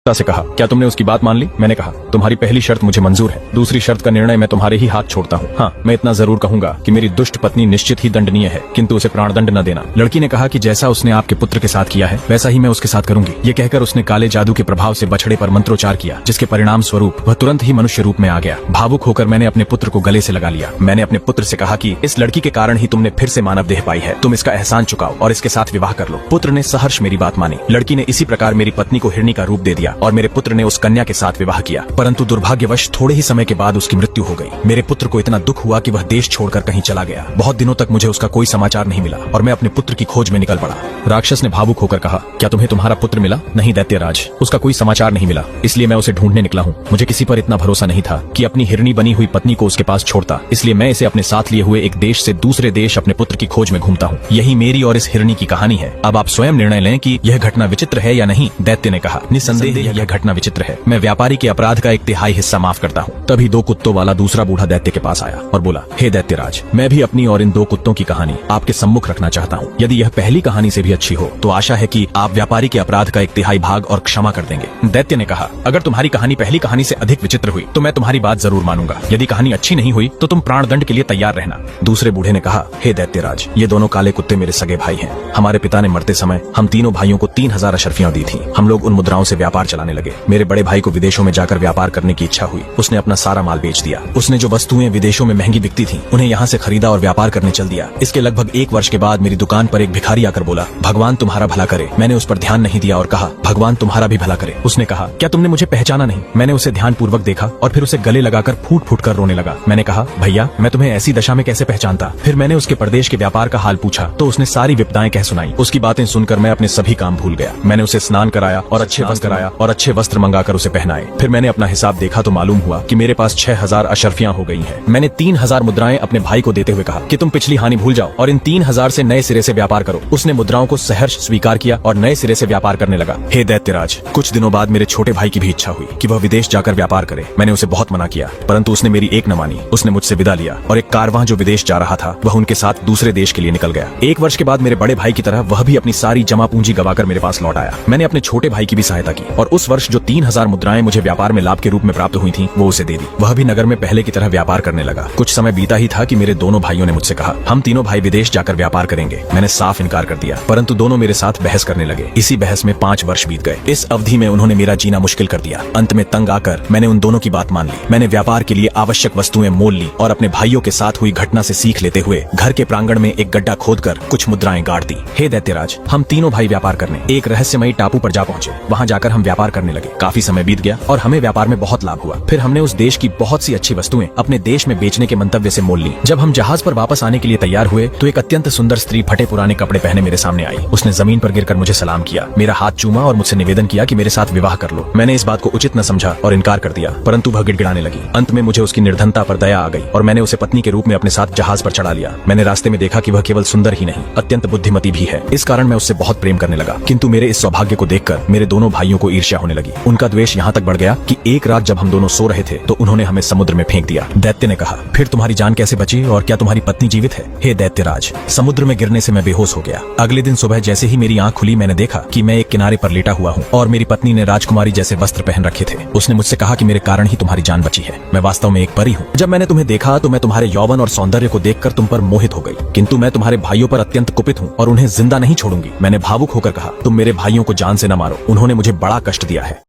से कहा, क्या तुमने उसकी बात मान ली? मैंने कहा, तुम्हारी पहली शर्त मुझे मंजूर है, दूसरी शर्त का निर्णय मैं तुम्हारे ही हाथ छोड़ता हूँ। हाँ, मैं इतना जरूर कहूंगा कि मेरी दुष्ट पत्नी निश्चित ही दंडनीय है, किंतु उसे प्राणदंड न देना। लड़की ने कहा कि जैसा उसने आपके पुत्र के साथ किया है वैसा ही मैं उसके साथ करूंगी। ये कहकर उसने काले जादू के प्रभाव से बछड़े पर मंत्रोच्चार किया, जिसके परिणाम स्वरूप वह तुरंत ही मनुष्य रूप में आ गया। भावुक होकर मैंने अपने पुत्र को गले से लगा लिया। मैंने अपने पुत्र से कहा कि इस लड़की के कारण ही तुमने फिर से मानव देह पाई है, तुम इसका एहसान चुकाओ और इसके साथ विवाह कर लो। पुत्र ने सहर्ष मेरी बात मानी। लड़की ने इसी प्रकार मेरी पत्नी को हिरणी का रूप दे दिया और मेरे पुत्र ने उस कन्या के साथ विवाह किया, परंतु दुर्भाग्यवश थोड़े ही समय के बाद उसकी मृत्यु हो गई। मेरे पुत्र को इतना दुख हुआ कि वह देश छोड़कर कहीं चला गया। बहुत दिनों तक मुझे उसका कोई समाचार नहीं मिला और मैं अपने पुत्र की खोज में निकल पड़ा। राक्षस ने भावुक होकर कहा, क्या तुम्हें तुम्हारा पुत्र मिला? नहीं दैत्यराज, उसका कोई समाचार नहीं मिला, इसलिए मैं उसे ढूंढने निकला हूँ। मुझे किसी पर इतना भरोसा नहीं था कि अपनी हिरणी बनी हुई पत्नी को उसके पास छोड़ता, इसलिए मैं इसे अपने साथ लिए हुए एक देश से दूसरे देश अपने पुत्र की खोज में घूमता हूँ। यही मेरी और इस हिरणी की कहानी है। अब आप स्वयं निर्णय लें कि यह घटना विचित्र है या नहीं। दैत्य ने कहा, निसंदेह यह घटना विचित्र है। मैं व्यापारी के अपराध का 1/3 हिस्सा माफ करता हूँ। तभी 2 कुत्तों वाला दूसरा बूढ़ा दैत्य के पास आया और बोला, हे दैत्यराज, मैं भी अपनी और इन 2 कुत्तों की कहानी आपके सम्मुख रखना चाहता हूँ। यदि यह पहली कहानी से भी अच्छी हो तो आशा है कि आप व्यापारी के अपराध का 1/3 भाग और क्षमा कर देंगे। दैत्य ने कहा, अगर तुम्हारी कहानी पहली कहानी से अधिक विचित्र हुई तो मैं तुम्हारी बात जरूर मानूंगा। यदि कहानी अच्छी नहीं हुई तो तुम प्राणदंड के लिए तैयार रहना। दूसरे बूढ़े ने कहा, हे दैत्यराज, ये दोनों काले कुत्ते मेरे सगे भाई हैं। हमारे पिता ने मरते समय हम तीनों भाइयों को 3000 अशर्फियां दी थी। हम लोग उन मुद्राओं से व्यापार चलाने लगे। मेरे बड़े भाई को विदेशों में जाकर व्यापार करने की इच्छा हुई। उसने अपना सारा माल बेच दिया। उसने जो वस्तुएं विदेशों में महंगी बिकती थीं, उन्हें यहाँ से खरीदा और व्यापार करने चल दिया। इसके लगभग 1 वर्ष के बाद मेरी दुकान पर एक भिखारी आकर बोला, भगवान तुम्हारा भला करे। मैंने उस पर ध्यान नहीं दिया और कहा, भगवान तुम्हारा भी भला करे। उसने कहा, क्या तुमने मुझे पहचाना नहीं? मैंने उसे ध्यान पूर्वक देखा और फिर उसे गले लगाकर फूट फूट कर रोने लगा। मैंने कहा, भैया, मैं तुम्हें ऐसी दशा में कैसे पहचानता? फिर मैंने उसके प्रदेश के व्यापार का हाल पूछा तो उसने सारी विपदाएं कह सुनाई। उसकी बातें सुनकर मैं अपने सभी काम भूल गया। मैंने उसे स्नान कराया और अच्छे वस्त्र मंगाकर उसे पहनाए। फिर मैंने अपना हिसाब देखा तो मालूम हुआ कि मेरे पास 6000 अशर्फियां हो गई हैं। मैंने 3000 मुद्राएं अपने भाई को देते हुए कहा कि तुम पिछली हानि भूल जाओ और इन 3000 से नए सिरे से व्यापार करो। उसने मुद्राओं को सहर्ष स्वीकार किया और नए सिरे से व्यापार करने लगा। हे दैत्यराज, कुछ दिनों बाद मेरे छोटे भाई की भी इच्छा हुई कि वह विदेश जाकर व्यापार करे। मैंने उसे बहुत मना किया, परंतु उसने मेरी एक न मानी। उसने मुझसे विदा लिया और एक कारवां जो विदेश जा रहा था वह उनके साथ दूसरे देश के लिए निकल गया। 1 वर्ष के बाद मेरे बड़े भाई की तरह वह भी अपनी सारी जमा पूंजी गवाकर मेरे पास लौट आया। मैंने अपने छोटे भाई की भी सहायता की और उस वर्ष जो 3000 मुद्राएं मुझे व्यापार में लाभ के रूप में प्राप्त हुई थी वो उसे दे दी। वह भी नगर में पहले की तरह व्यापार करने लगा। कुछ समय बीता ही था कि मेरे दोनों भाइयों ने मुझसे कहा, हम तीनों भाई विदेश जाकर व्यापार करेंगे। मैंने साफ इनकार कर दिया, परंतु दोनों मेरे साथ बहस करने लगे। इसी बहस में 5 वर्ष बीत गए। इस अवधि में उन्होंने मेरा जीना मुश्किल कर दिया। अंत में तंग आकर मैंने उन दोनों की बात मान ली। मैंने व्यापार के लिए आवश्यक वस्तुएं मोल ली और अपने भाइयों के साथ हुई घटना से सीख लेते हुए घर के प्रांगण में एक गड्ढा खोदकर कुछ मुद्राएं गाड़ दी। हे दैत्यराज, हम तीनों भाई व्यापार करने एक रहस्यमयी टापू पर जा पहुंचे। वहां जाकर हम व्यापार करने लगे। काफी समय बीत गया और हमें व्यापार में बहुत लाभ हुआ। फिर हमने उस देश की बहुत सी अच्छी वस्तुएं अपने देश में बेचने के मंतव्य से मोल ली। जब हम जहाज पर वापस आने के लिए तैयार हुए तो एक अत्यंत सुंदर स्त्री फटे पुराने कपड़े पहने मेरे सामने आई। उसने जमीन पर गिरकर मुझे सलाम किया, मेरा हाथ चूमा और मुझसे निवेदन किया कि मेरे साथ विवाह कर लो। मैंने इस बात को उचित न समझा और इनकार कर दिया, परंतु वह गिड़गिड़ाने लगी। अंत में मुझे उसकी निर्धनता पर दया आ गई और मैंने उसे पत्नी के रूप में अपने साथ जहाज पर चढ़ा लिया। मैंने रास्ते में देखा कि वह केवल सुंदर ही नहीं, अत्यंत बुद्धिमती भी है। इस कारण मैं उससे बहुत प्रेम करने लगा, किंतु मेरे इस सौभाग्य को देखकर मेरे दोनों भाइयों को ईर्ष्या होने लगी। उनका द्वेष यहाँ तक बढ़ गया कि एक रात जब हम दोनों सो रहे थे तो उन्होंने हमें समुद्र में फेंक दिया। दैत्य ने कहा, फिर तुम्हारी जान कैसे बची और क्या तुम्हारी पत्नी जीवित है? हे दैत्यराज, समुद्र में गिरने से मैं बेहोश हो गया। अगले दिन सुबह जैसे ही मेरी आंख खुली मैंने देखा कि मैं एक किनारे पर लेटा हुआ हूँ और मेरी पत्नी ने राजकुमारी जैसे वस्त्र पहन रखे थे। उसने मुझसे कहा कि मेरे कारण ही तुम्हारी जान बची है। मैं वास्तव में एक परी हूँ। जब मैंने तुम्हें देखा तो मैं तुम्हारे यौवन और सौंदर्य को देखकर तुम पर मोहित हो गई, किंतु मैं तुम्हारे भाइयों पर अत्यंत कुपित हूँ और उन्हें जिंदा नहीं छोड़ूंगी। मैंने भावुक होकर कहा, तुम मेरे भाइयों को जान से न मारो, उन्होंने मुझे बड़ा कष्ट दिया है।